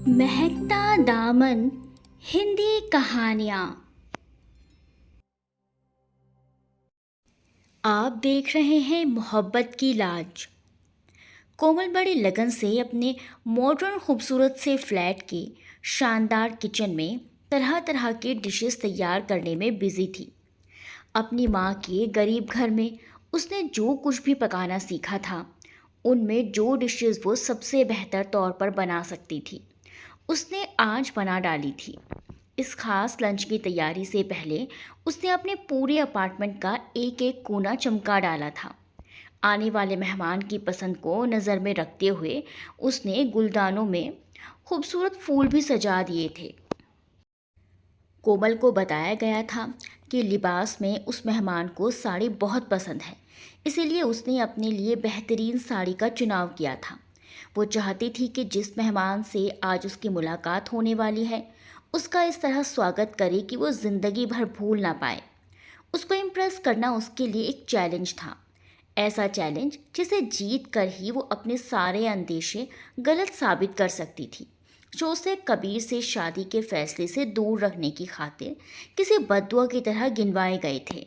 महकता दामन हिंदी कहानियाँ। आप देख रहे हैं मोहब्बत की लाज। कोमल बड़ी लगन से अपने मॉडर्न खूबसूरत से फ्लैट के शानदार किचन में तरह तरह के डिशेस तैयार करने में बिजी थी। अपनी माँ के गरीब घर में उसने जो कुछ भी पकाना सीखा था, उनमें जो डिशेस वो सबसे बेहतर तौर पर बना सकती थी, उसने आज बना डाली थी। इस खास लंच की तैयारी से पहले उसने अपने पूरे अपार्टमेंट का एक एक कोना चमका डाला था। आने वाले मेहमान की पसंद को नज़र में रखते हुए उसने गुलदानों में खूबसूरत फूल भी सजा दिए थे। कोमल को बताया गया था कि लिबास में उस मेहमान को साड़ी बहुत पसंद है, इसीलिए उसने अपने लिए बेहतरीन साड़ी का चुनाव किया था। वो चाहती थी कि जिस मेहमान से आज उसकी मुलाकात होने वाली है, उसका इस तरह स्वागत करे कि वो ज़िंदगी भर भूल ना पाए। उसको इम्प्रेस करना उसके लिए एक चैलेंज था, ऐसा चैलेंज जिसे जीत कर ही वो अपने सारे अंदेशे गलत साबित कर सकती थी, जो उसे कबीर से शादी के फैसले से दूर रखने की खातिर किसी बद्दुआ की तरह गिनवाए गए थे।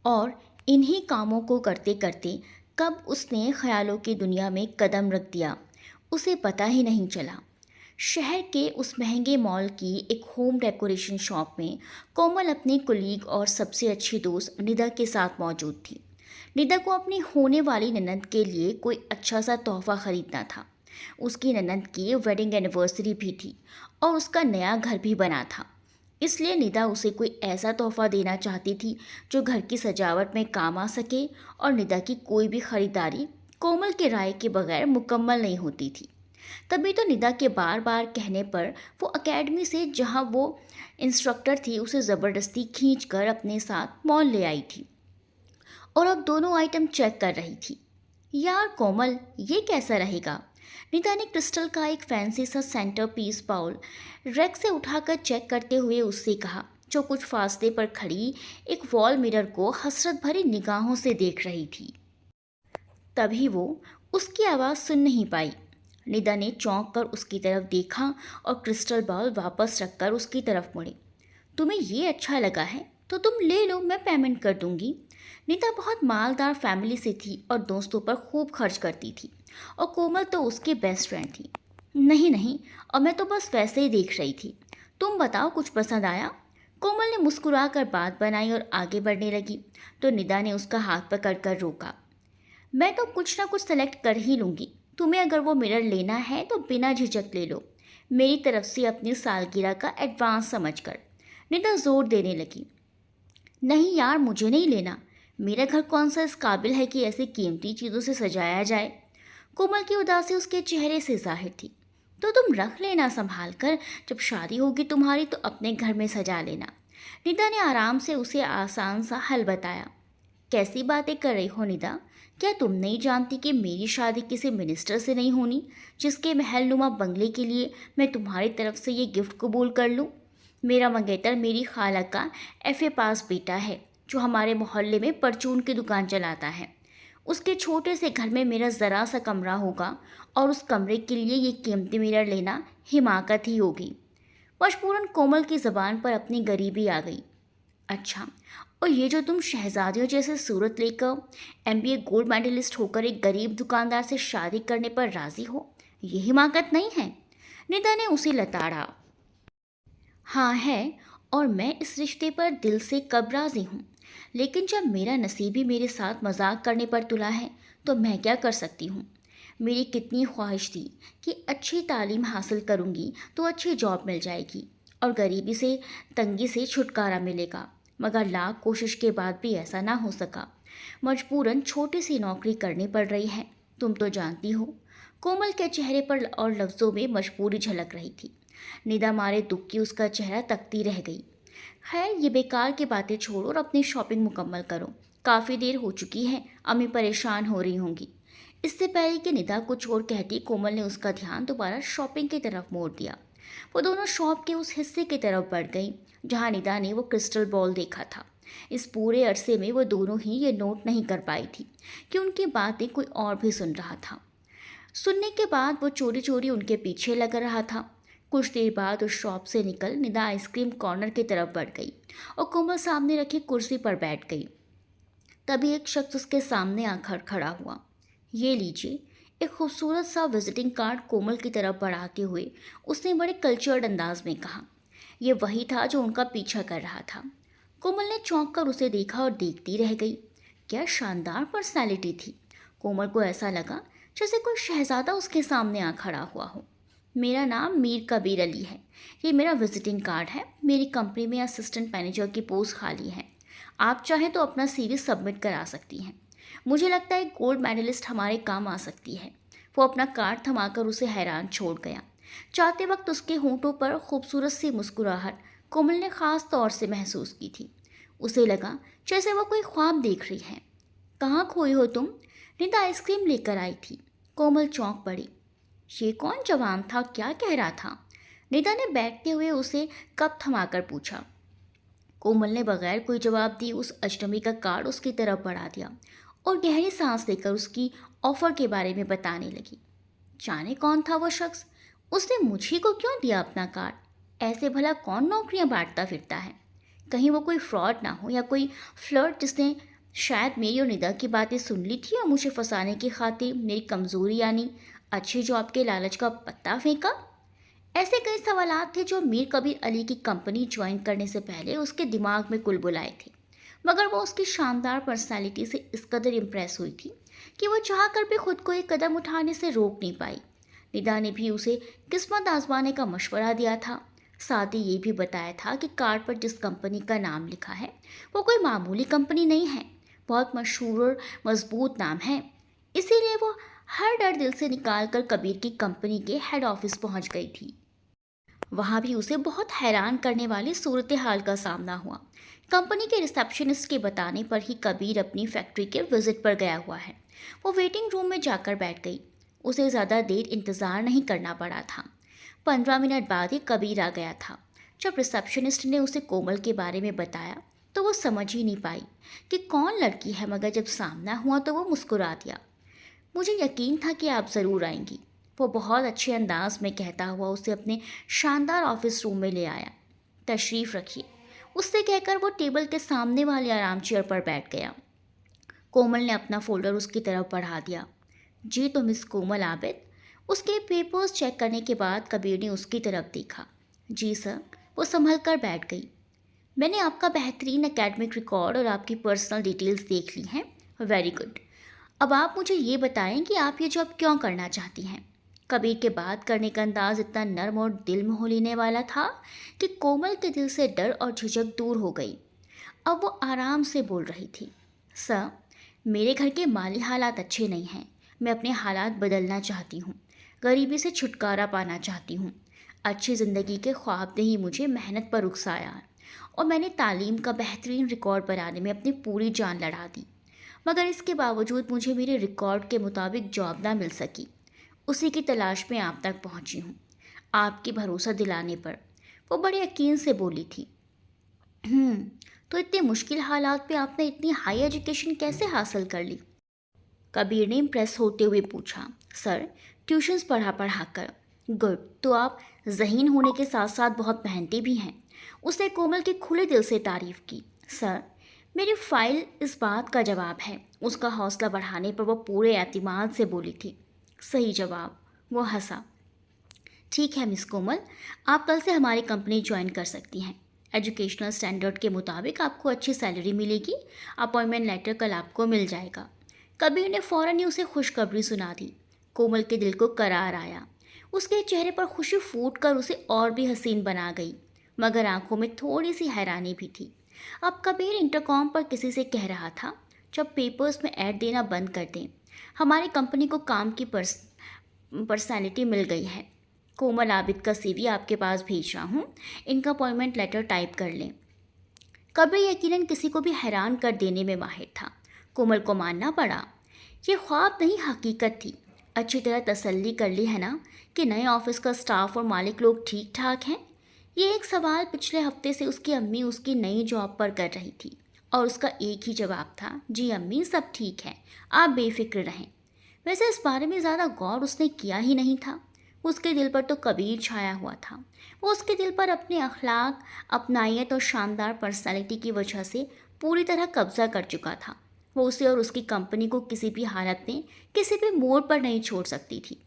और इन्हीं कामों को करते करते कब उसने ख्यालों की दुनिया में कदम रख दिया, उसे पता ही नहीं चला। शहर के उस महंगे मॉल की एक होम डेकोरेशन शॉप में कोमल अपनी कुलीग और सबसे अच्छी दोस्त निदा के साथ मौजूद थी। निदा को अपनी होने वाली ननद के लिए कोई अच्छा सा तोहफा खरीदना था। उसकी ननद की वेडिंग एनिवर्सरी भी थी और उसका नया घर भी बना था। इसलिए निदा उसे कोई ऐसा तोहफा देना चाहती थी जो घर की सजावट में काम आ सके, और निदा की कोई भी खरीदारी कोमल के राय के बगैर मुकम्मल नहीं होती थी। तभी तो निदा के बार बार कहने पर वो एकेडमी से, जहाँ वो इंस्ट्रक्टर थी, उसे ज़बरदस्ती खींच कर अपने साथ मॉल ले आई थी और अब दोनों आइटम चेक कर रही थी। यार कोमल, ये कैसा रहेगा? निदा ने क्रिस्टल का एक फैंसी सा सेंटर पीस बाउल रैक से उठाकर चेक करते हुए उससे कहा, जो कुछ फासले पर खड़ी एक वॉल मिरर को हसरत भरी निगाहों से देख रही थी। तभी वो उसकी आवाज़ सुन नहीं पाई। निदा ने चौंक कर उसकी तरफ देखा और क्रिस्टल बॉल वापस रखकर उसकी तरफ मुड़ी। तुम्हें ये अच्छा लगा है तो तुम ले लो, मैं पेमेंट कर दूंगी। नीता बहुत मालदार फैमिली से थी और दोस्तों पर खूब खर्च करती थी, और कोमल तो उसकी बेस्ट फ्रेंड थी। नहीं नहीं, और मैं तो बस वैसे ही देख रही थी। तुम बताओ, कुछ पसंद आया? कोमल ने मुस्कुरा कर बात बनाई और आगे बढ़ने लगी, तो निदा ने उसका हाथ पकड़ कर रोका। मैं तो कुछ ना कुछ सेलेक्ट कर ही लूँगी। तुम्हें अगर वो मिरर लेना है तो बिना झिझक ले लो, मेरी तरफ से अपनी सालगिरह का एडवांस समझकर। निदा जोर देने लगी। नहीं यार, मुझे नहीं लेना। मेरा घर कौन सा इस काबिल है कि ऐसी कीमती चीज़ों से सजाया जाए? कोमल की उदासी उसके चेहरे से जाहिर थी। तो तुम रख लेना संभाल कर, जब शादी होगी तुम्हारी तो अपने घर में सजा लेना। निदा ने आराम से उसे आसान सा हल बताया। कैसी बातें कर रही हो निदा? क्या तुम नहीं जानती कि मेरी शादी किसी मिनिस्टर से नहीं होनी, जिसके महलनुमा बंगले के लिए मैं तुम्हारी तरफ से ये गिफ्ट कबूल कर लूँ? मेरा मंगेतर मेरी खाला का एफए पास बेटा है, जो हमारे मोहल्ले में परचून की दुकान चलाता है। उसके छोटे से घर में मेरा ज़रा सा कमरा होगा, और उस कमरे के लिए ये कीमती मिरर लेना हिमाकत ही होगी। मजबूरन कोमल की ज़बान पर अपनी गरीबी आ गई। अच्छा, और ये जो तुम शहजादियों जैसे सूरत लेकर एमबीए गोल्ड मेडलिस्ट होकर एक गरीब दुकानदार से शादी करने पर राजी हो, ये हिमाकत नहीं है? निदा ने उसे लताड़ा। हाँ है, और मैं इस रिश्ते पर दिल से कब राजी हूँ, लेकिन जब मेरा नसीब ही मेरे साथ मजाक करने पर तुला है तो मैं क्या कर सकती हूँ। मेरी कितनी ख्वाहिश थी कि अच्छी तालीम हासिल करूँगी तो अच्छी जॉब मिल जाएगी और गरीबी से, तंगी से छुटकारा मिलेगा, मगर लाख कोशिश के बाद भी ऐसा ना हो सका। मजबूरन छोटी सी नौकरी करनी पड़ रही है, तुम तो जानती हो। कोमल के चेहरे पर और लफ्ज़ों में मजबूरी झलक रही थी। निदा मारे दुख की उसका चेहरा तकती रह गई। खैर, ये बेकार की बातें छोड़ो और अपनी शॉपिंग मुकम्मल करो। काफ़ी देर हो चुकी है, अम्मी परेशान हो रही होंगी। इससे पहले कि निदा कुछ और कहती, कोमल ने उसका ध्यान दोबारा शॉपिंग की तरफ मोड़ दिया। वो दोनों शॉप के उस हिस्से की तरफ बढ़ गई जहाँ निदा ने वो क्रिस्टल बॉल देखा था। इस पूरे अरसे में वो दोनों ही ये नोट नहीं कर पाई थी कि उनकी बातें कोई और भी सुन रहा था। सुनने के बाद वो चोरी चोरी उनके पीछे लग रहा था। कुछ देर बाद उस शॉप से निकल निदा आइसक्रीम कॉर्नर की तरफ बढ़ गई और कोमल सामने रखी कुर्सी पर बैठ गई। तभी एक शख्स उसके सामने आकर खड़ा हुआ। ये लीजिए, एक खूबसूरत सा विजिटिंग कार्ड कोमल की तरफ बढ़ाते हुए उसने बड़े कल्चर्ड अंदाज में कहा। यह वही था जो उनका पीछा कर रहा था। कोमल ने चौंक कर उसे देखा और देखती रह गई। क्या शानदार पर्सनैलिटी थी। कोमल को ऐसा लगा जैसे कोई शहजादा उसके सामने आ खड़ा हुआ हो। मेरा नाम मीर कबीर अली है। ये मेरा विजिटिंग कार्ड है। मेरी कंपनी में असिस्टेंट मैनेजर की पोस्ट खाली है। आप चाहें तो अपना सीवी सबमिट करा सकती हैं। मुझे लगता है गोल्ड मेडलिस्ट हमारे काम आ सकती है। वो अपना कार्ड थमाकर उसे हैरान छोड़ गया। जाते वक्त उसके होंठों पर खूबसूरत सी मुस्कुराहट कोमल ने ख़ास तौर से महसूस की थी। उसे लगा जैसे वो कोई ख्वाब देख रही है। कहाँ खोई हो तुम? निदा आइसक्रीम लेकर आई थी। कोमल चौंक पड़ी। ये कौन जवान था, क्या कह रहा था? निदा ने बैठते हुए उसे कप थमाकर पूछा। कोमल ने बगैर कोई जवाब दिए उस अजनबी का कार्ड उसकी तरफ बढ़ा दिया और गहरी सांस लेकर उसकी ऑफर के बारे में बताने लगी। जाने कौन था वो शख्स? उसने मुझी को क्यों दिया अपना कार्ड? ऐसे भला कौन नौकरियां बांटता फिरता है? कहीं वो कोई फ्रॉड ना हो या कोई फ्लर्ट जिसने शायद मेरी और निदा की बातें सुन ली थी और मुझे फंसाने की खातिर मेरी कमज़ोरी यानी अच्छी जॉब के लालच का पत्ता फेंका। ऐसे कई सवालात थे जो मीर कबीर अली की कंपनी ज्वाइन करने से पहले उसके दिमाग में कुलबुलाए थे, मगर वो उसकी शानदार पर्सनालिटी से इस कदर इम्प्रेस हुई थी कि वो चाह कर भी खुद को एक कदम उठाने से रोक नहीं पाई। निदा ने भी उसे किस्मत आजमाने का मशवरा दिया था। साथ ही ये भी बताया था कि कार्ड पर जिस कंपनी का नाम लिखा है वो कोई मामूली कंपनी नहीं है, बहुत मशहूर और मजबूत नाम है। इसीलिए वो हर डर दिल से निकाल कर कबीर की कंपनी के हेड ऑफिस पहुंच गई थी। वहाँ भी उसे बहुत हैरान करने वाली सूरत हाल का सामना हुआ। कंपनी के रिसेप्शनिस्ट के बताने पर ही कबीर अपनी फैक्ट्री के विजिट पर गया हुआ है। वो वेटिंग रूम में जाकर बैठ गई। उसे ज़्यादा देर इंतज़ार नहीं करना पड़ा था। 15 मिनट बाद ही कबीर आ गया था। जब रिसेप्शनिस्ट ने उसे कोमल के बारे में बताया तो वो समझ ही नहीं पाई कि कौन लड़की है, मगर जब सामना हुआ तो वो मुस्कुरा दिया। मुझे यकीन था कि आप ज़रूर आएंगी, वो बहुत अच्छे अंदाज में कहता हुआ उसे अपने शानदार ऑफिस रूम में ले आया। तशरीफ़ रखिए, उससे कहकर वो टेबल के सामने वाले आराम चेयर पर बैठ गया। कोमल ने अपना फोल्डर उसकी तरफ बढ़ा दिया। जी तो मिस कोमल आबिद। उसके पेपर्स चेक करने के बाद कबीर ने उसकी तरफ देखा। जी सर। वो संभल कर बैठ गई। मैंने आपका बेहतरीन एकेडमिक रिकॉर्ड और आपकी पर्सनल डिटेल्स देख ली हैं। Very good. अब आप मुझे ये बताएं कि आप ये जॉब क्यों करना चाहती हैं? कबीर के बात करने का अंदाज इतना नर्म और दिल मोह लेने वाला था कि कोमल के दिल से डर और झिझक दूर हो गई। अब वो आराम से बोल रही थी। सर, मेरे घर के माली हालात अच्छे नहीं हैं। मैं अपने हालात बदलना चाहती हूँ। गरीबी से छुटकारा पाना चाहती हूँ। अच्छी ज़िंदगी के ख्वाब ने ही मुझे मेहनत पर उकसाया है और मैंने तालीम का बेहतरीन रिकॉर्ड बनाने में अपनी पूरी जान लड़ा दी, मगर इसके बावजूद मुझे मेरे रिकॉर्ड के मुताबिक जॉब ना मिल सकी। उसी की तलाश में आप तक पहुंची हूँ। आपके भरोसा दिलाने पर। वो बड़े यकीन से बोली थी। तो इतने मुश्किल हालात में आपने इतनी हाई एजुकेशन कैसे हासिल कर ली? कबीर ने इम्प्रेस होते हुए पूछा। सर, ट्यूशन्स पढ़ा पढ़ा कर। गुड, तो आप ज़हीन होने के साथ साथ बहुत मेहनती भी हैं। उसने कोमल की खुले दिल से तारीफ़ की। सर, मेरी फाइल इस बात का जवाब है। उसका हौसला बढ़ाने पर वो पूरे एतमाद से बोली थी। सही जवाब। वो हंसा। ठीक है मिस कोमल, आप कल से हमारी कंपनी ज्वाइन कर सकती हैं। एजुकेशनल स्टैंडर्ड के मुताबिक आपको अच्छी सैलरी मिलेगी। अपॉइंटमेंट लेटर कल आपको मिल जाएगा। कबीर ने फ़ौरन ही उसे खुशखबरी सुना दी। कोमल के दिल को करार आया। उसके चेहरे पर खुशी फूट कर उसे और भी हसीन बना गई, मगर आंखों में थोड़ी सी हैरानी भी थी। अब कबीर इंटरकॉम पर किसी से कह रहा था, जब पेपर्स में ऐड देना बंद कर दें। हमारी कंपनी को काम की पर्सनैलिटी मिल गई है। कोमल आबिद का सीवी आपके पास भेज रहा हूँ। इनका अपॉइंटमेंट लेटर टाइप कर लें। कबीर यकीनन किसी को भी हैरान कर देने में माहिर था। कोमल को मानना पड़ा। ये ख्वाब नहीं, हकीकत थी। अच्छी तरह तसल्ली कर ली है ना कि नए ऑफिस का स्टाफ और मालिक लोग ठीक ठाक हैं? ये एक सवाल पिछले हफ्ते से उसकी अम्मी उसकी नई जॉब पर कर रही थी और उसका एक ही जवाब था, जी अम्मी, सब ठीक है, आप बेफिक्र रहें। वैसे इस बारे में ज़्यादा गौर उसने किया ही नहीं था। उसके दिल पर तो कबीर छाया हुआ था। वो उसके दिल पर अपने अखलाक, अपनायत और शानदार पर्सनालिटी की वजह से पूरी तरह कब्जा कर चुका था। वो उसे और उसकी कंपनी को किसी भी हालत में, किसी भी मोड़ पर नहीं छोड़ सकती थी।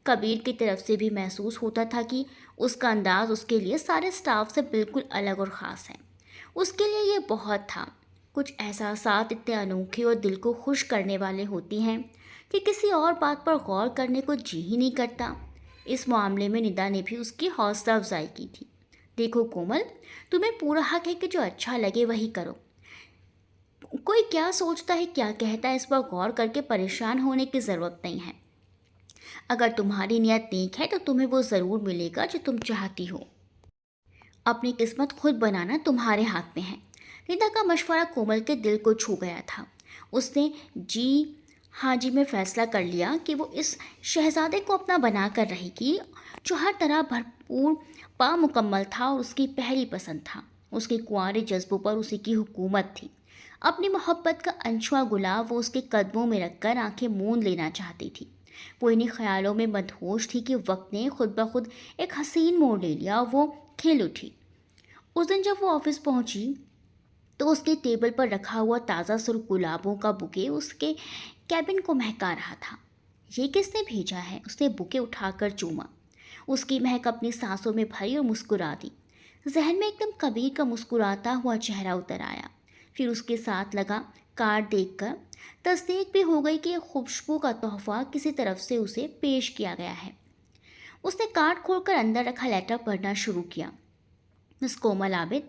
कबीर की तरफ से भी महसूस होता था कि उसका अंदाज उसके लिए सारे स्टाफ से बिल्कुल अलग और ख़ास है। उसके लिए ये बहुत था। कुछ एहसासात इतने अनोखे और दिल को खुश करने वाले होती हैं कि किसी और बात पर गौर करने को जी ही नहीं करता। इस मामले में निदा ने भी उसकी हौसला अफजाई की थी। देखो कोमल, तुम्हें पूरा हक है कि जो अच्छा लगे वही करो। कोई क्या सोचता है, क्या कहता है, इस पर गौर करके परेशान होने की ज़रूरत नहीं है। अगर तुम्हारी नियत नेक है तो तुम्हें वो ज़रूर मिलेगा जो तुम चाहती हो। अपनी किस्मत खुद बनाना तुम्हारे हाथ में है। निदा का मशवरा कोमल के दिल को छू गया था। उसने जी हाँ जी में फैसला कर लिया कि वो इस शहजादे को अपना बना कर रहेगी, जो हर तरह भरपूर मुकम्मल था और उसकी पहली पसंद था। उसके कुंवारे जज्बों पर उसी की हुकूमत थी। अपनी मोहब्बत का अनछुआ गुलाब वो उसके कदमों में रखकर आंखें मूंद लेना चाहती थी। वो इन्हीं ख्यालों में मदहोश थी कि वक्त ने खुद ब खुद एक हसीन मोड़ ले लिया और वो खिल उठी। उस दिन जब वो ऑफिस पहुंची तो उसके टेबल पर रखा हुआ ताज़ा सुर्ख गुलाबों का बुके उसके कैबिन को महका रहा था। ये किसने भेजा है? उसने बुके उठाकर चूमा। उसकी महक अपनी सांसों में भरी और मुस्कुरा दी। जहन में एकदम कबीर का मुस्कुराता हुआ चेहरा उतर आया। फिर उसके साथ लगा कार्ड देखकर तस्दीक भी हो गई कि यह खुशबू का तोहफा किसी तरफ से उसे पेश किया गया है। उसने कार्ड खोलकर अंदर रखा लेटर पढ़ना शुरू किया। मिस कोमल आबिद,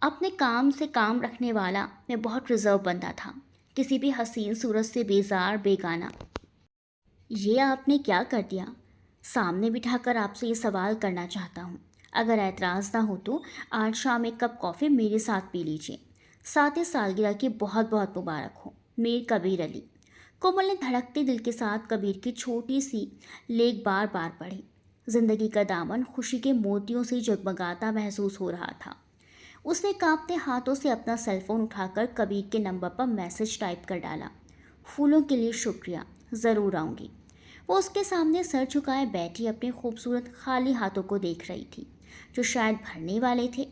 अपने काम से काम रखने वाला मैं बहुत रिजर्व बंदा था, किसी भी हसीन सूरत से बेजार बेगाना। ये आपने क्या कर दिया? सामने बिठाकर आपसे ये सवाल करना चाहता हूँ। अगर एतराज़ ना हो तो आज शाम एक कप कॉफ़ी मेरे साथ पी लीजिए। साथ ही सालगिरह की बहुत बहुत मुबारक हो। मीर कबीर अली। कोमल ने धड़कते दिल के साथ कबीर की छोटी सी लेख बार बार पढ़ी। जिंदगी का दामन खुशी के मोतियों से जगमगाता महसूस हो रहा था। उसने कांपते हाथों से अपना सेलफोन उठाकर कबीर के नंबर पर मैसेज टाइप कर डाला। फूलों के लिए शुक्रिया, ज़रूर आऊँगी। वो उसके सामने सर झुकाए बैठी अपने खूबसूरत खाली हाथों को देख रही थी, जो शायद भरने वाले थे।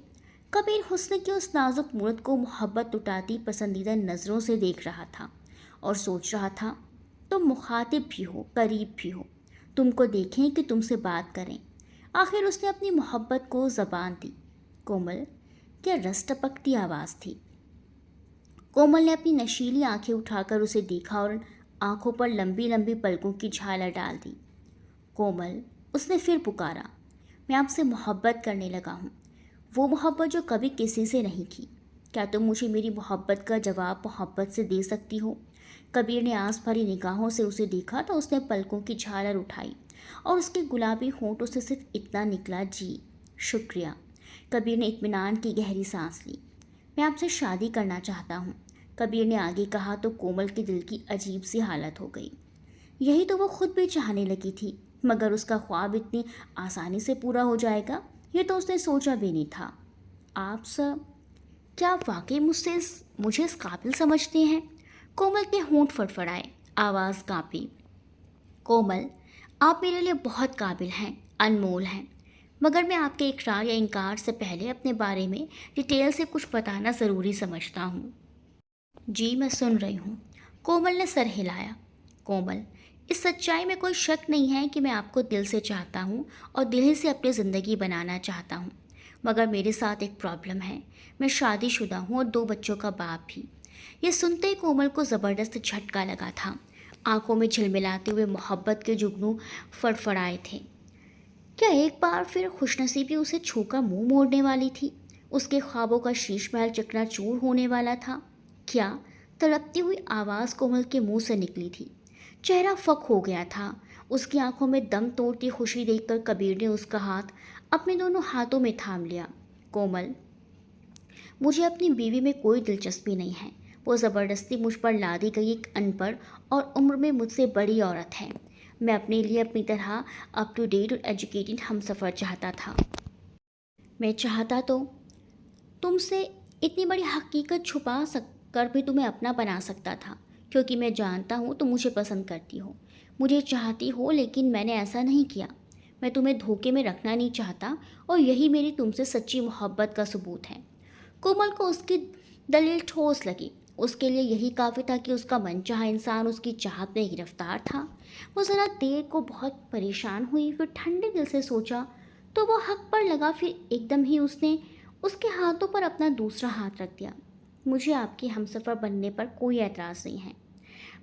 कबीर हुस्न की उस नाजुक मूरत को मोहब्बत उठाती पसंदीदा नज़रों से देख रहा था और सोच रहा था, तुम मुखातिब भी हो, करीब भी हो। तुमको देखें कि तुमसे बात करें। आखिर उसने अपनी मोहब्बत को ज़बान दी। कोमल, क्या रस टपकती आवाज़ थी। कोमल ने अपनी नशीली आंखें उठाकर उसे देखा और आंखों पर लंबी लंबी पलकों की झालर डाल दी। कोमल, उसने फिर पुकारा, मैं आपसे मोहब्बत करने लगा हूँ। वो मोहब्बत जो कभी किसी से नहीं की। क्या तुम मुझे मेरी मोहब्बत का जवाब मोहब्बत से दे सकती हो? कबीर ने आंस भरी निगाहों से उसे देखा तो उसने पलकों की झालर उठाई और उसके गुलाबी होंठों से सिर्फ इतना निकला, जी शुक्रिया। कबीर ने इत्मीनान की गहरी सांस ली। मैं आपसे शादी करना चाहता हूँ, कबीर ने आगे कहा तो कोमल के दिल की अजीब सी हालत हो गई। यही तो वो खुद भी चाहने लगी थी, मगर उसका ख्वाब इतनी आसानी से पूरा हो जाएगा ये तो उसने सोचा भी नहीं था। आप सर, क्या आप वाकई मुझे इस काबिल समझते हैं? कोमल के होंठ फड़फड़ाए, आवाज़ कांपी। कोमल, आप मेरे लिए बहुत काबिल हैं, अनमोल हैं, मगर मैं आपके इकरार या इनकार से पहले अपने बारे में डिटेल से कुछ बताना ज़रूरी समझता हूँ। जी मैं सुन रही हूँ। कोमल ने सर हिलाया। कोमल, इस सच्चाई में कोई शक नहीं है कि मैं आपको दिल से चाहता हूँ और दिल ही से अपनी ज़िंदगी बनाना चाहता हूँ, मगर मेरे साथ एक प्रॉब्लम है। मैं शादीशुदा हूँ और 2 बच्चों का बाप भी। ये सुनते ही कोमल को ज़बरदस्त झटका लगा था। आंखों में झिलमिलाते हुए मोहब्बत के जुगनू फड़फड़ाए थे। क्या एक बार फिर खुशनसीबी उसे छूकर मुंह मोड़ने वाली थी? उसके ख्वाबों का शीश महल चकनाचूर होने वाला था? क्या? तड़पती हुई आवाज़ कोमल के मुंह से निकली थी। चेहरा फक हो गया था। उसकी आंखों में दम तोड़ती खुशी देखकर कबीर ने उसका हाथ अपने दोनों हाथों में थाम लिया। कोमल, मुझे अपनी बीवी में कोई दिलचस्पी नहीं है। वो ज़बरदस्ती मुझ पर लादी गई एक अनपढ़ और उम्र में मुझसे बड़ी औरत है। मैं अपने लिए अपनी तरह अप टू डेट और एजुकेटेड हमसफ़र चाहता था। मैं चाहता तो तुमसे इतनी बड़ी हकीकत छुपा सक कर भी तुम्हें अपना बना सकता था, क्योंकि मैं जानता हूँ तुम मुझे पसंद करती हो। मुझे चाहती हो लेकिन मैंने ऐसा नहीं किया। मैं तुम्हें धोखे में रखना नहीं चाहता और यही मेरी तुमसे सच्ची मोहब्बत का सबूत है। कोमल को उसकी दलील ठोस लगी। उसके लिए यही काफ़ी था कि उसका मनचाहा इंसान उसकी चाहत में गिरफ्तार था। वो ज़रा देर को बहुत परेशान हुई, फिर ठंडे दिल से सोचा तो वो हक पर लगा। फिर एकदम ही उसने उसके हाथों पर अपना दूसरा हाथ रख दिया। मुझे आपकी हमसफ़र बनने पर कोई एतराज़ नहीं है।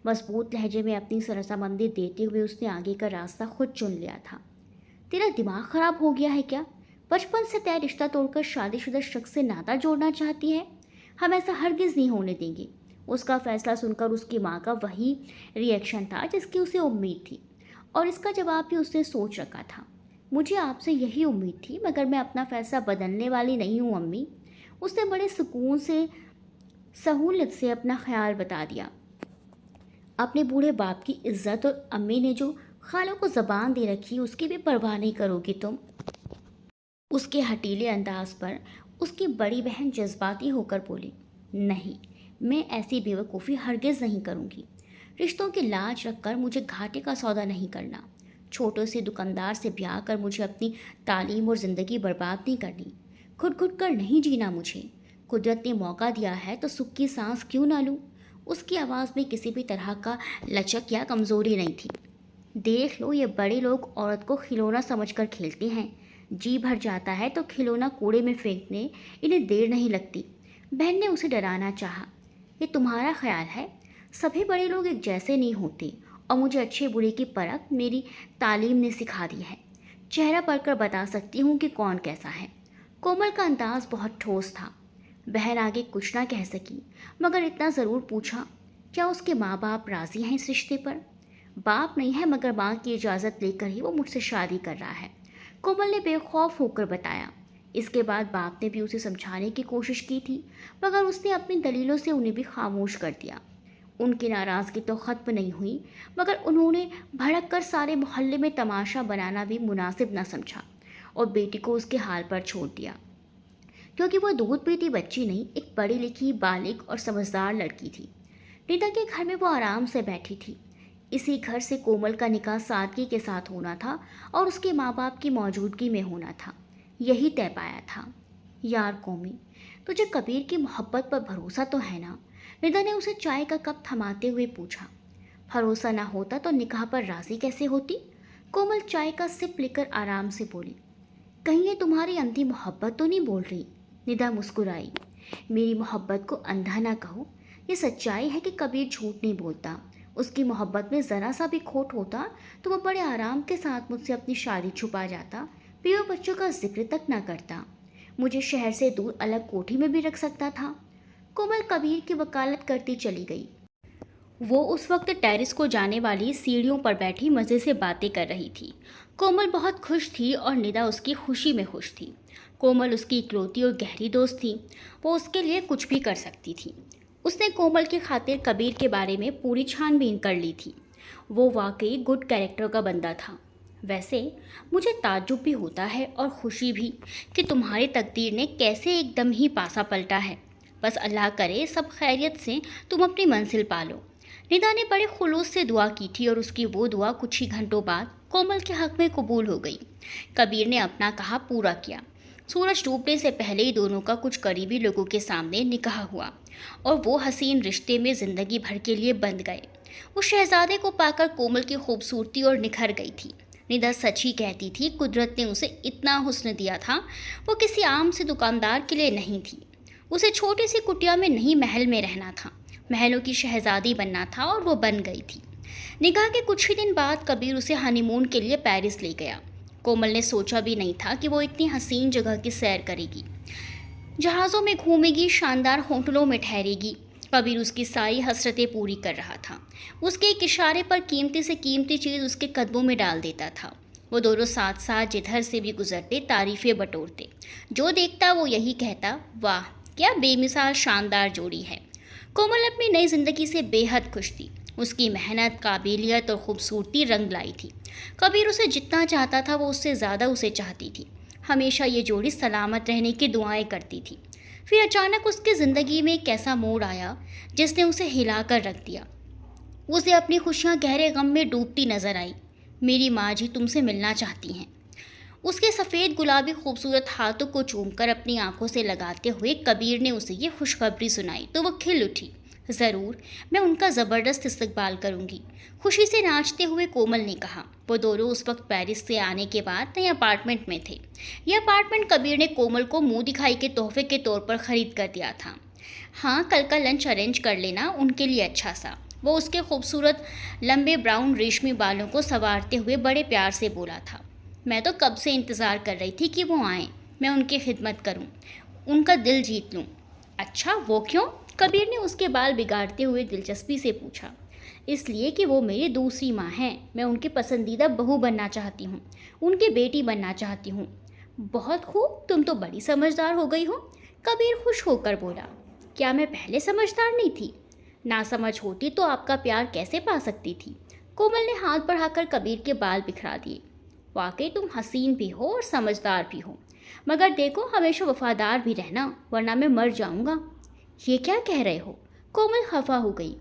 मजबूत लहजे में अपनी रजामंदी देते हुए उसने आगे का रास्ता खुद चुन लिया था। तेरा दिमाग खराब हो गया है क्या? बचपन से तय रिश्ता तोड़कर शादीशुदा शख्स से नाता जोड़ना चाहती है? हम ऐसा हरगिज़ नहीं होने देंगे। उसका फैसला सुनकर उसकी माँ का वही रिएक्शन था जिसकी उसे उम्मीद थी, और इसका जवाब भी उसने सोच रखा था। मुझे आपसे यही उम्मीद थी, मगर मैं अपना फैसला बदलने वाली नहीं हूँ अम्मी। उसने बड़े सुकून से सहूलियत से अपना ख्याल बता दिया। अपने बूढ़े बाप की इज्जत और अम्मी ने जो खालों को ज़बान दे रखी उसकी भी परवाह नहीं करोगी तुम? उसके हटीले अंदाज पर उसकी बड़ी बहन जज्बाती होकर बोली, नहीं, मैं ऐसी बेवकूफ़ी हरगिज़ नहीं करूँगी। रिश्तों की लाज रखकर मुझे घाटे का सौदा नहीं करना। छोटे से दुकानदार से ब्याह कर मुझे अपनी तालीम और ज़िंदगी बर्बाद नहीं करनी। खुद खुद कर नहीं जीना मुझे। कुदरत ने मौका दिया है तो सुख की सांस क्यों ना लूँ? उसकी आवाज़ में किसी भी तरह का लचक या कमज़ोरी नहीं थी। देख लो, ये बड़े लोग औरत को खिलौना समझकर खेलते हैं। जी भर जाता है तो खिलौना कूड़े में फेंकने इन्हें देर नहीं लगती। बहन ने उसे डराना चाहा। ये तुम्हारा ख्याल है? सभी बड़े लोग एक जैसे नहीं होते, और मुझे अच्छे बुरे की परख मेरी तालीम ने सिखा दी है। चेहरा पढ़कर बता सकती हूँ कि कौन कैसा है। कोमल का अंदाज बहुत ठोस था। बहन आगे कुछ ना कह सकी, मगर इतना ज़रूर पूछा, क्या उसके माँ बाप राज़ी हैं इस रिश्ते पर? बाप नहीं है, मगर माँ की इजाज़त लेकर ही वो मुझसे शादी कर रहा है, कोमल ने बेखौफ होकर बताया। इसके बाद बाप ने भी उसे समझाने की कोशिश की थी, मगर उसने अपनी दलीलों से उन्हें भी खामोश कर दिया। उनकी नाराज़गी तो ख़त्म नहीं हुई, मगर उन्होंने भड़क कर सारे मोहल्ले में तमाशा बनाना भी मुनासिब न समझा और बेटी को उसके हाल पर छोड़ दिया। क्योंकि वह दूध पीती बच्ची नहीं, एक पढ़ी लिखी, बालिग और समझदार लड़की थी। निदा के घर में वो आराम से बैठी थी। इसी घर से कोमल का निकाह सादगी के साथ होना था और उसके माँ बाप की मौजूदगी में होना था। यही तय पाया था। यार कौमी, तुझे कबीर की मोहब्बत पर भरोसा तो है ना? निदा ने उसे चाय का कप थमाते हुए पूछा। भरोसा ना होता तो निकाह पर राजी कैसे होती? कोमल चाय का सिप लेकर आराम से बोली। कहीं ये तुम्हारी अंधी मोहब्बत तो नहीं बोल रही? निदा मुस्कुराई। मेरी मोहब्बत को अंधा ना कहो। ये सच्चाई है कि कबीर झूठ नहीं बोलता। उसकी मोहब्बत में ज़रा सा भी खोट होता तो वह बड़े आराम के साथ मुझसे अपनी शादी छुपा जाता, बीवी बच्चों का जिक्र तक ना करता। मुझे शहर से दूर अलग कोठी में भी रख सकता था। कोमल कबीर की वकालत करती चली गई। वो उस वक्त टेरिस को जाने वाली सीढ़ियों पर बैठी मज़े से बातें कर रही थी। कोमल बहुत खुश थी और निदा उसकी खुशी में खुश थी। कोमल उसकी इकलौती और गहरी दोस्त थी। वो उसके लिए कुछ भी कर सकती थी। उसने कोमल की खातिर कबीर के बारे में पूरी छानबीन कर ली थी। वो वाकई गुड कैरेक्टर का बंदा था। वैसे मुझे ताज्जुब भी होता है और खुशी भी कि तुम्हारी तकदीर ने कैसे एकदम ही पासा पलटा है। बस अल्लाह करे सब खैरियत से तुम अपनी मंजिल पालो। निदा ने बड़े खुलूस से दुआ की थी और उसकी वो दुआ कुछ ही घंटों बाद कोमल के हक में कबूल हो गई। कबीर ने अपना कहा पूरा किया। सूरज डूबने से पहले ही दोनों का कुछ करीबी लोगों के सामने निकाह हुआ और वो हसीन रिश्ते में ज़िंदगी भर के लिए बंध गए। उस शहजादे को पाकर कोमल की खूबसूरती और निखर गई थी। निदा सच ही कहती थी, कुदरत ने उसे इतना हुस्न दिया था, वो किसी आम से दुकानदार के लिए नहीं थी। उसे छोटी सी कुटिया में नहीं, महल में रहना था। महलों की शहजादी बनना था और वो बन गई थी। निकाह के कुछ ही दिन बाद कबीर उसे हनीमून के लिए पेरिस ले गया। कोमल ने सोचा भी नहीं था कि वो इतनी हसीन जगह की सैर करेगी, जहाज़ों में घूमेगी, शानदार होटलों में ठहरेगी। कबीर उसकी सारी हसरतें पूरी कर रहा था। उसके एक इशारे पर कीमती से कीमती चीज़ उसके कदमों में डाल देता था। वो दोनों साथ साथ जिधर से भी गुजरते तारीफ़ें बटोरते। जो देखता वो यही कहता, वाह क्या बेमिसाल शानदार जोड़ी है। कोमल अपनी नई ज़िंदगी से बेहद खुश थी। उसकी मेहनत, काबिलियत और ख़ूबसूरती रंग लाई थी। कबीर उसे जितना चाहता था वो उससे ज़्यादा उसे चाहती थी। हमेशा ये जोड़ी सलामत रहने की दुआएं करती थी। फिर अचानक उसकी ज़िंदगी में एक ऐसा मोड़ आया जिसने उसे हिला कर रख दिया। उसे अपनी खुशियाँ गहरे गम में डूबती नजर आई। मेरी माँ जी तुमसे मिलना चाहती हैं। उसके सफ़ेद गुलाबी खूबसूरत हाथों को चूमकर अपनी आंखों से लगाते हुए कबीर ने उसे ये खुशखबरी सुनाई तो वह खिल उठी। ज़रूर, मैं उनका ज़बरदस्त इस्तकबाल करूंगी, खुशी से नाचते हुए कोमल ने कहा। वो दोनों उस वक्त पेरिस से आने के बाद नए अपार्टमेंट में थे। यह अपार्टमेंट कबीर ने कोमल को मुंह दिखाई के तोहफे के तौर पर ख़रीद कर दिया था। हाँ, कल का लंच अरेंज कर लेना उनके लिए अच्छा सा। वो उसके खूबसूरत लंबे ब्राउन रेशमी बालों को संवारते हुए बड़े प्यार से बोला था। मैं तो कब से इंतज़ार कर रही थी कि वो आएँ, मैं उनकी खिदमत करूं, उनका दिल जीत लूं। अच्छा, वो क्यों? कबीर ने उसके बाल बिगाड़ते हुए दिलचस्पी से पूछा। इसलिए कि वो मेरी दूसरी माँ हैं। मैं उनकी पसंदीदा बहू बनना चाहती हूँ, उनकी बेटी बनना चाहती हूँ। बहुत खूब, तुम तो बड़ी समझदार हो गई हो, कबीर खुश होकर बोला। क्या मैं पहले समझदार नहीं थी? ना समझ होती तो आपका प्यार कैसे पा सकती थी? कोमल ने हाथ बढ़ाकर कबीर के बाल बिखरा दिए। वाकई तुम हसीन भी हो और समझदार भी हो, मगर देखो हमेशा वफादार भी रहना, वरना मैं मर जाऊंगा। ये क्या कह रहे हो? कोमल खफा हो गई।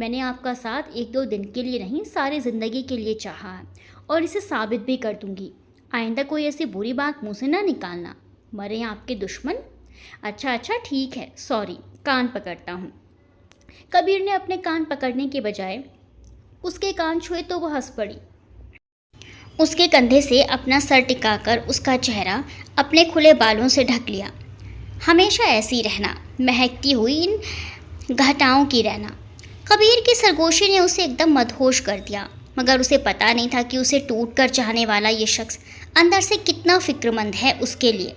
मैंने आपका साथ एक दो दिन के लिए नहीं, सारी ज़िंदगी के लिए चाहा है, और इसे साबित भी कर दूंगी। आइंदा कोई ऐसी बुरी बात मुंह से ना निकालना। मरे आपके दुश्मन। अच्छा अच्छा ठीक है, सॉरी, कान पकड़ता हूँ। कबीर ने अपने कान पकड़ने के बजाय उसके कान छुए तो वह हंस पड़ी। उसके कंधे से अपना सर टिकाकर उसका चेहरा अपने खुले बालों से ढक लिया। हमेशा ऐसी रहना, महकती हुई इन घटाओं की रहना। कबीर की सरगोशी ने उसे एकदम मदहोश कर दिया, मगर उसे पता नहीं था कि उसे टूट कर चाहने वाला ये शख्स अंदर से कितना फिक्रमंद है उसके लिए।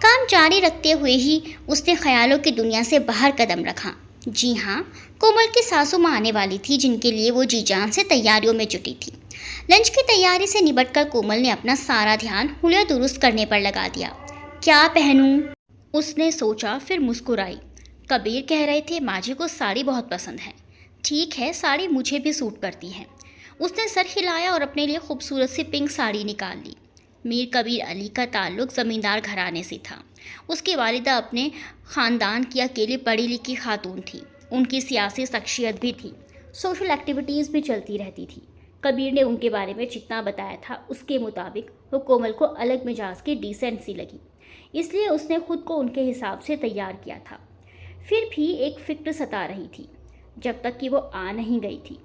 काम जारी रखते हुए ही उसने ख्यालों की दुनिया से बाहर कदम रखा। जी हाँ, कोमल की सासू माँ आने वाली थी, जिनके लिए वो जी जान से तैयारियों में जुटी थी। लंच की तैयारी से निबटकर कोमल ने अपना सारा ध्यान हुलिया दुरुस्त करने पर लगा दिया। क्या पहनूं? उसने सोचा, फिर मुस्कुराई। कबीर कह रहे थे माँ जी को साड़ी बहुत पसंद है। ठीक है, साड़ी मुझे भी सूट करती है। उसने सर हिलाया और अपने लिए खूबसूरत सी पिंक साड़ी निकाल ली। मीर कबीर अली का ताल्लुक ज़मींदार घराने से था। उसकी वालिदा अपने ख़ानदान की अकेली पढ़ी लिखी खातून थी। उनकी सियासी शख्सियत भी थी, सोशल एक्टिविटीज़ भी चलती रहती थी। कबीर ने उनके बारे में जितना बताया था उसके मुताबिक वो कोमल को अलग मिजाज की डिसेंट सी लगी, इसलिए उसने खुद को उनके हिसाब से तैयार किया था। फिर भी एक फिक्र सता रही थी जब तक कि वो आ नहीं गई थी।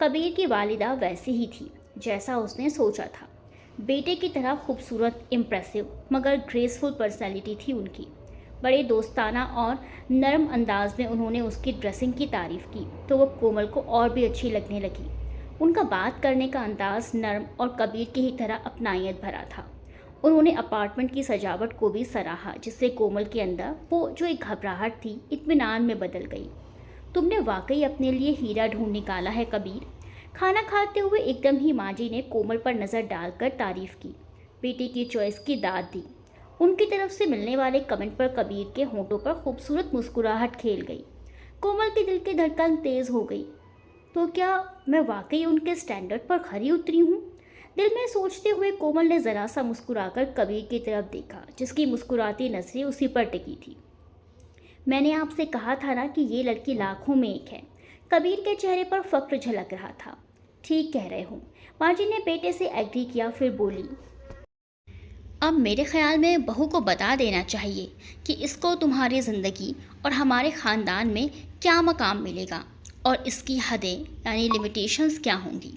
कबीर की वालिदा वैसी ही थी जैसा उसने सोचा था। बेटे की तरह खूबसूरत, इम्प्रेसिव मगर ग्रेसफुल पर्सनैलिटी थी उनकी। बड़े दोस्ताना और नरम अंदाज में उन्होंने उसकी ड्रेसिंग की तारीफ़ की तो वो कोमल को और भी अच्छी लगने लगी। उनका बात करने का अंदाज नरम और कबीर की ही तरह अपनायत भरा था। उन्होंने अपार्टमेंट की सजावट को भी सराहा, जिससे कोमल के अंदर वो जो एक घबराहट थी इत्मीनान में बदल गई। तुमने वाकई अपने लिए हीरा ढूंढ निकाला है कबीर। खाना खाते हुए एकदम ही माँ जी ने कोमल पर नज़र डालकर तारीफ की, बेटी की चॉइस की दाद दी। उनकी तरफ से मिलने वाले कमेंट पर कबीर के होंठों पर खूबसूरत मुस्कुराहट खेल गई। कोमल के दिल की धड़कन तेज़ हो गई। तो क्या मैं वाकई उनके स्टैंडर्ड पर खरी उतरी हूँ? दिल में सोचते हुए कोमल ने ज़रा सा मुस्कुराकर कबीर की तरफ देखा, जिसकी मुस्कुराती नज़रें उसी पर टिकी थी। मैंने आपसे कहा था ना कि ये लड़की लाखों में एक है। कबीर के चेहरे पर फक्र झलक रहा था। ठीक कह रहे हो। माँ जी ने बेटे से एग्री किया, फिर बोली, अब मेरे ख्याल में बहू को बता देना चाहिए कि इसको तुम्हारी ज़िंदगी और हमारे ख़ानदान में क्या मकाम मिलेगा और इसकी हदें यानी लिमिटेशंस क्या होंगी।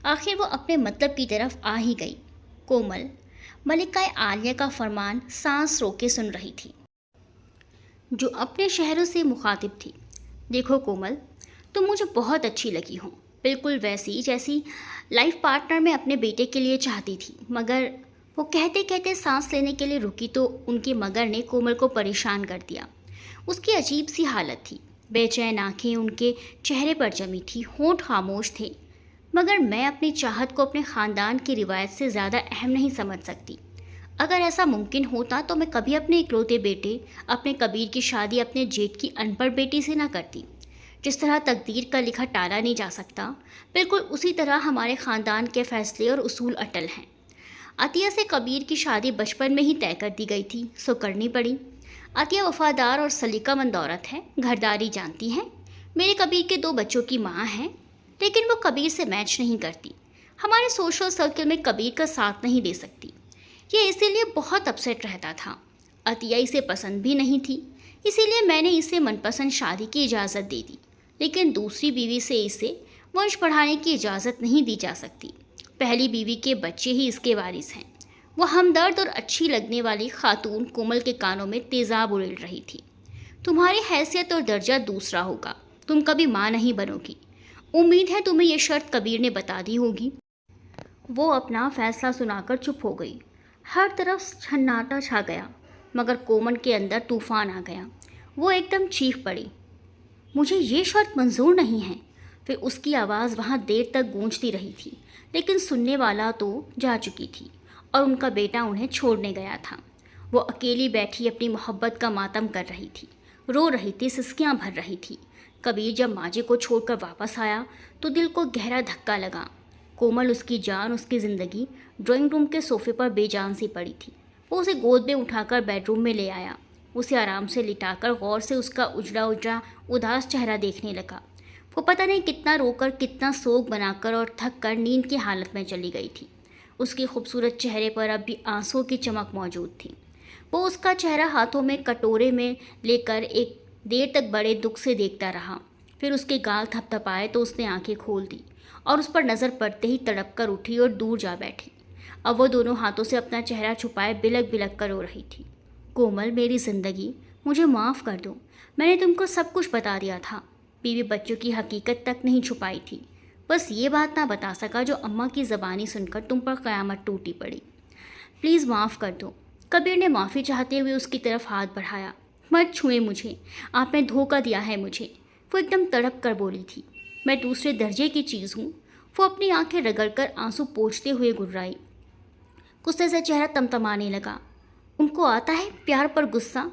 आखिर वो अपने मतलब की तरफ आ ही गई। कोमल मलिका आलिया का फरमान सांस रोके सुन रही थी, जो अपने शहरों से मुखातिब थी। देखो कोमल, तुम मुझे बहुत अच्छी लगी हो, बिल्कुल वैसी जैसी लाइफ पार्टनर मैं अपने बेटे के लिए चाहती थी। मगर वो कहते कहते सांस लेने के लिए रुकी तो उनके मगर ने कोमल को परेशान कर दिया। उसकी अजीब सी हालत थी, बेचैन आंखें उनके चेहरे पर जमी थी, होंठ खामोश थे। मगर मैं अपनी चाहत को अपने ख़ानदान की रिवायत से ज़्यादा अहम नहीं समझ सकती। अगर ऐसा मुमकिन होता तो मैं कभी अपने इकलौते बेटे अपने कबीर की शादी अपने जेठ की अनपढ़ बेटी से ना करती। जिस तरह तकदीर का लिखा टाला नहीं जा सकता, बिल्कुल उसी तरह हमारे ख़ानदान के फैसले और उसूल अटल हैं। अतिया से कबीर की शादी बचपन में ही तय कर दी गई थी, सो करनी पड़ी। अतिया वफादार और सलीकामंद औरत है, घरदारी जानती हैं। मेरे कबीर के दो बच्चों की माँ हैं। लेकिन वो कबीर से मैच नहीं करती। हमारे सोशल सर्कल में कबीर का साथ नहीं दे सकती। ये इसीलिए बहुत अपसेट रहता था। अतिया इसे पसंद भी नहीं थी, इसीलिए मैंने इसे मनपसंद शादी की इजाज़त दे दी। लेकिन दूसरी बीवी से इसे वंश बढ़ाने की इजाज़त नहीं दी जा सकती। पहली बीवी के बच्चे ही इसके वारिस हैं। वो हमदर्द और अच्छी लगने वाली खातून कोमल के कानों में तेज़ाब उड़ेल रही थी। तुम्हारी हैसियत और दर्जा दूसरा होगा, तुम कभी माँ नहीं बनोगी। उम्मीद है तुम्हें यह शर्त कबीर ने बता दी होगी। वो अपना फैसला सुनाकर चुप हो गई। हर तरफ सन्नाटा छा गया, मगर कोमल के अंदर तूफान आ गया। वो एकदम चीख पड़ी, मुझे ये शर्त मंजूर नहीं है। फिर उसकी आवाज़ वहाँ देर तक गूंजती रही थी, लेकिन सुनने वाला तो जा चुकी थी और उनका बेटा उन्हें छोड़ने गया था। वो अकेली बैठी अपनी मोहब्बत का मातम कर रही थी, रो रही थी, सिसकियाँ भर रही थी। कबीर जब माजे को छोड़कर वापस आया तो दिल को गहरा धक्का लगा। कोमल, उसकी जान, उसकी ज़िंदगी ड्राइंग रूम के सोफे पर बेजान सी पड़ी थी। वो उसे गोद में उठाकर बेडरूम में ले आया, उसे आराम से लिटाकर गौर से उसका उजड़ा उजड़ा उदास चेहरा देखने लगा। वो पता नहीं कितना रोकर, कितना सोग बनाकर और थक कर नींद की हालत में चली गई थी। उसके खूबसूरत चेहरे पर अब भी आंसुओं की चमक मौजूद थी। वो उसका चेहरा हाथों में कटोरे में लेकर एक देर तक बड़े दुख से देखता रहा। फिर उसके गाल थपथपाए तो उसने आंखें खोल दी और उस पर नज़र पड़ते ही तड़प कर उठी और दूर जा बैठी। अब वो दोनों हाथों से अपना चेहरा छुपाए बिलक बिलक कर रो रही थी। कोमल, मेरी ज़िंदगी, मुझे माफ़ कर दो। मैंने तुमको सब कुछ बता दिया था। बीवी बच्चों की हकीकत तक नहीं छुपाई थी। बस ये बात ना बता सका जो अम्मा की ज़बानी सुनकर तुम पर क़यामत टूटी पड़ी। प्लीज़ माफ़ कर दो। कबीर ने माफ़ी चाहते हुए उसकी तरफ हाथ बढ़ाया। मत छुए मुझे, आपने धोखा दिया है मुझे। वो एकदम तड़प कर बोली थी, मैं दूसरे दर्जे की चीज़ हूँ। वो अपनी आंखें रगड़कर आंसू पोंछते हुए गुर्राई। गुस्से से चेहरा तमतमाने लगा। उनको आता है प्यार पर गुस्सा,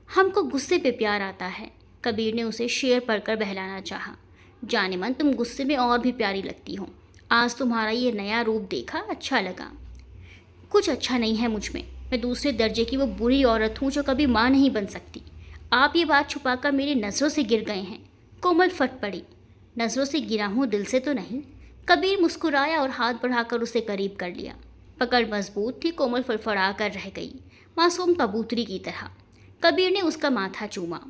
हमको गुस्से पे प्यार आता है। कबीर ने उसे शेर पढ़कर बहलाना चाहा। जाने मन, तुम गुस्से में और भी प्यारी लगती हो। आज तुम्हारा ये नया रूप देखा, अच्छा लगा। कुछ अच्छा नहीं है मुझ में। मैं दूसरे दर्जे की वो बुरी औरत हूँ जो कभी माँ नहीं बन सकती। आप ये बात छुपाकर मेरी नज़रों से गिर गए हैं। कोमल फट पड़ी। नज़रों से गिरा हूँ, दिल से तो नहीं। कबीर मुस्कुराया और हाथ बढ़ाकर उसे करीब कर लिया। पकड़ मजबूत थी। कोमल फड़फड़ा कर रह गई, मासूम कबूतरी की तरह। कबीर ने उसका माथा चूमा।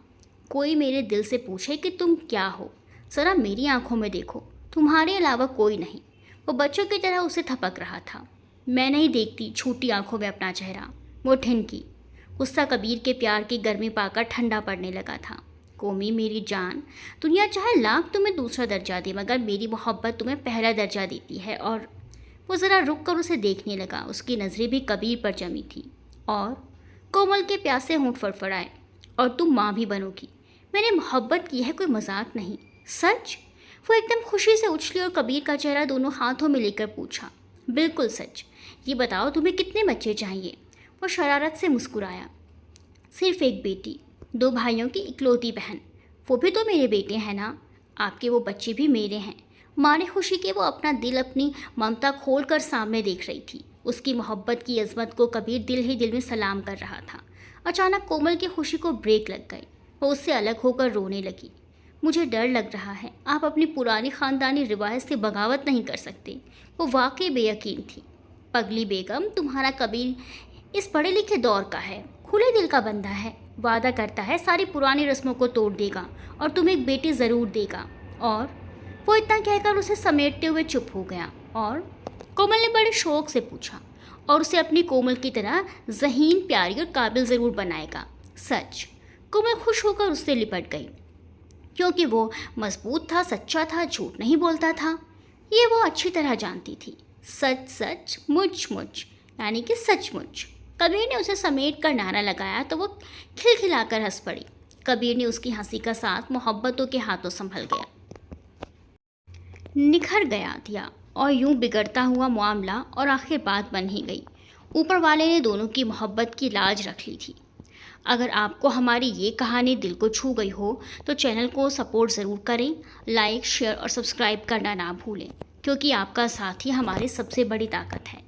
कोई मेरे दिल से पूछे कि तुम क्या हो, ज़रा मेरी आंखों में देखो, तुम्हारे अलावा कोई नहीं। वो बच्चों की तरह उसे थपक रहा था। मैं नहीं देखती छोटी आंखों में अपना चेहरा। वो ठिनकी। गुस्सा कबीर के प्यार की गर्मी पाकर ठंडा पड़ने लगा था। कोमी, मेरी जान, दुनिया चाहे लाख तुम्हें दूसरा दर्जा दे, मगर मेरी मोहब्बत तुम्हें पहला दर्जा देती है। और वो ज़रा रुक कर उसे देखने लगा। उसकी नज़रें भी कबीर पर जमी थी। और कोमल के प्यासे होंठ फड़फड़ाए। और तुम माँ भी बनोगी। मैंने मोहब्बत की है, कोई मजाक नहीं। सच? वो एकदम खुशी से उछली और कबीर का चेहरा दोनों हाथों में लेकर पूछा। बिल्कुल सच। ये बताओ तुम्हें कितने बच्चे चाहिए? वो शरारत से मुस्कुराया। सिर्फ एक बेटी, 2 भाइयों की इकलौती बहन। वो भी तो मेरे बेटे हैं ना। आपके वो बच्चे भी मेरे हैं। माने खुशी के वो अपना दिल, अपनी ममता खोल कर सामने देख रही थी। उसकी मोहब्बत की अजमत को कबीर दिल ही दिल में सलाम कर रहा था। अचानक कोमल की खुशी को ब्रेक लग गई। वो उससे अलग होकर रोने लगी। मुझे डर लग रहा है, आप अपनी पुरानी ख़ानदानी रिवायत से बगावत नहीं कर सकते। वो वाकई बेयकीन थी। पगली बेगम, तुम्हारा कबीर इस पढ़े लिखे दौर का है, खुले दिल का बंदा है। वादा करता है सारी पुरानी रस्मों को तोड़ देगा और तुम्हें एक बेटी ज़रूर देगा। और वो इतना कहकर उसे समेटते हुए चुप हो गया। और कोमल ने बड़े शौक से पूछा, और उसे अपनी कोमल की तरह ज़हीन, प्यारी और काबिल ज़रूर बनाएगा? सच? कोमल खुश होकर उससे लिपट गई, क्योंकि वो मजबूत था, सच्चा था, झूठ नहीं बोलता था। ये वो अच्छी तरह जानती थी। सच सच, मुच मुच, यानी कि सचमुच। कबीर ने उसे समेट कर नारा लगाया तो वो खिलखिलाकर हंस पड़ी। कबीर ने उसकी हंसी का साथ मोहब्बतों के हाथों संभल गया, निखर गया दिया, और यूं बिगड़ता हुआ मामला और आखिर बात बन ही गई। ऊपर वाले ने दोनों की मोहब्बत की लाज रख ली थी। अगर आपको हमारी ये कहानी दिल को छू गई हो तो चैनल को सपोर्ट ज़रूर करें। लाइक, शेयर और सब्सक्राइब करना ना भूलें, क्योंकि आपका साथ ही हमारी सबसे बड़ी ताकत है।